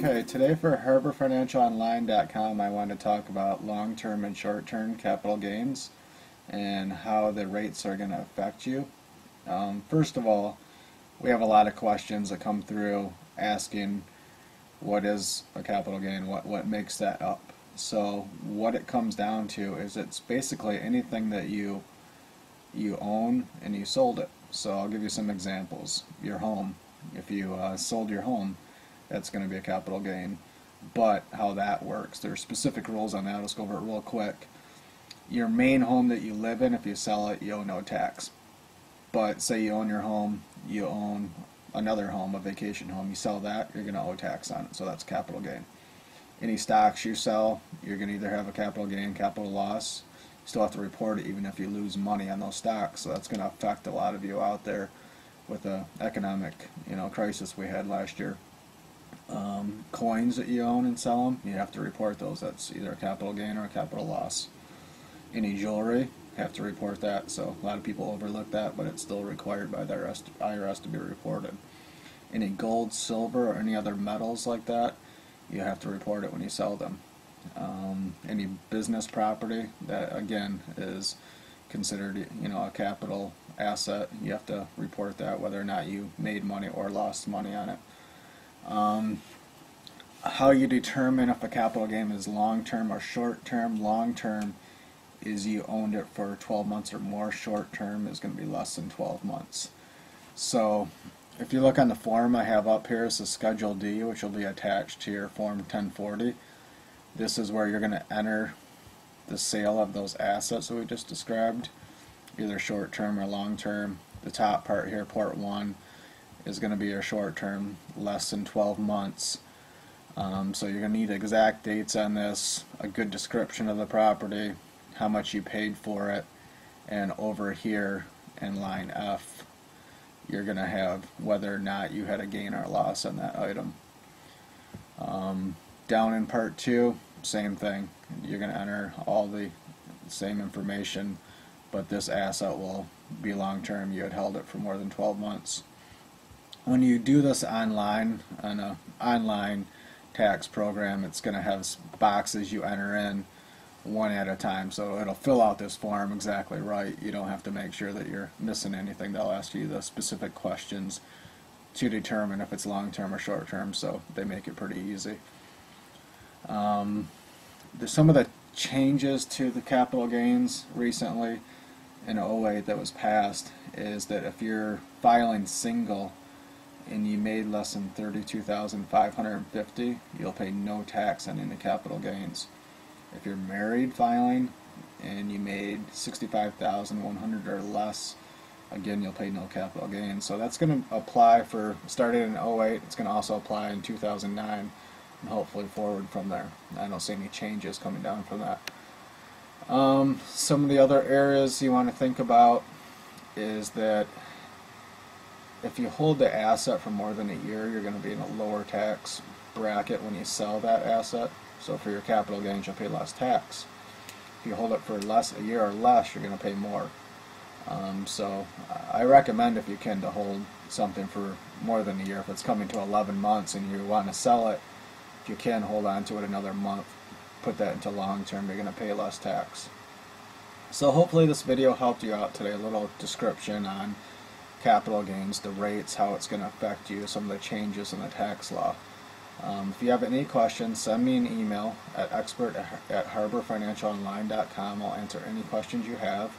Okay, today for HarborFinancialOnline.com I want to talk about long-term and short-term capital gains and how the rates are going to affect you. First of all, we have a lot of questions that come through asking what is a capital gain, what makes that up. So what it comes down to is it's basically anything that you own and you sold it. So I'll give you some examples. Your home, if you sold your home, that's going to be a capital gain. But how that works, there are specific rules on that. Let's go over it real quick. Your main home that you live in, if you sell it, you owe no tax. But say you own your home, you own another home, a vacation home, you sell that, you're going to owe tax on it. So that's capital gain. Any stocks you sell, you're going to either have a capital gain, capital loss. You still have to report it even if you lose money on those stocks. So that's going to affect a lot of you out there with the economic crisis we had last year. Coins that you own and sell them, you have to report those. That's either a capital gain or a capital loss. Any jewelry, you have to report that. So a lot of people overlook that, but it's still required by the IRS to be reported. Any gold, silver, or any other metals like that, you have to report it when you sell them. Any business property that again is considered a capital asset, you have to report that whether or not you made money or lost money on it. How you determine if a capital gain is long-term or short-term. Long-term is you owned it for 12 months or more. Short-term is going to be less than 12 months. So if you look on the form I have up here, it's a Schedule D, which will be attached to your Form 1040. This is where you're going to enter the sale of those assets that we just described, either short-term or long-term. The top part here, Part 1, is going to be your short-term, less than 12 months. So you're going to need exact dates on this, a good description of the property, how much you paid for it, and over here in line F, you're going to have whether or not you had a gain or loss on that item. Down in Part 2, same thing. You're going to enter all the same information, but this asset will be long-term. You had held it for more than 12 months. When you do this online, on an online tax program, it's going to have boxes you enter in one at a time. So it'll fill out this form exactly right. You don't have to make sure that you're missing anything. They'll ask you the specific questions to determine if it's long-term or short-term, so they make it pretty easy. There's some of the changes to the capital gains recently in '08 that was passed is that if you're filing single and you made less than $32,550, you'll pay no tax on any capital gains. If you're married filing and you made $65,100 or less, again, you'll pay no capital gains. So that's going to apply for, started in '08, it's going to also apply in 2009, and hopefully forward from there. I don't see any changes coming down from that. Some of the other areas you want to think about is that if you hold the asset for more than a year, you're going to be in a lower tax bracket when you sell that asset. So for your capital gains, you'll pay less tax. If you hold it for a year or less, you're going to pay more. So I recommend, if you can, to hold something for more than a year. If it's coming to 11 months and you want to sell it, if you can, hold on to it another month. Put that into long term, you're going to pay less tax. So hopefully this video helped you out today. A little description on capital gains, the rates, how it's going to affect you, some of the changes in the tax law. If you have any questions, send me an email at expert@harborfinancialonline.com. I'll answer any questions you have.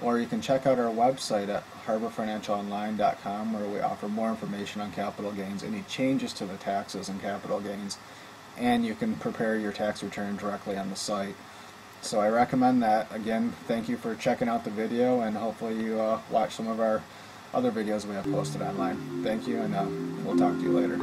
Or you can check out our website at harborfinancialonline.com, where we offer more information on capital gains, any changes to the taxes and capital gains, and you can prepare your tax return directly on the site. So I recommend that. Again, thank you for checking out the video, and hopefully you watch some of our other videos we have posted online. Thank you, and we'll talk to you later.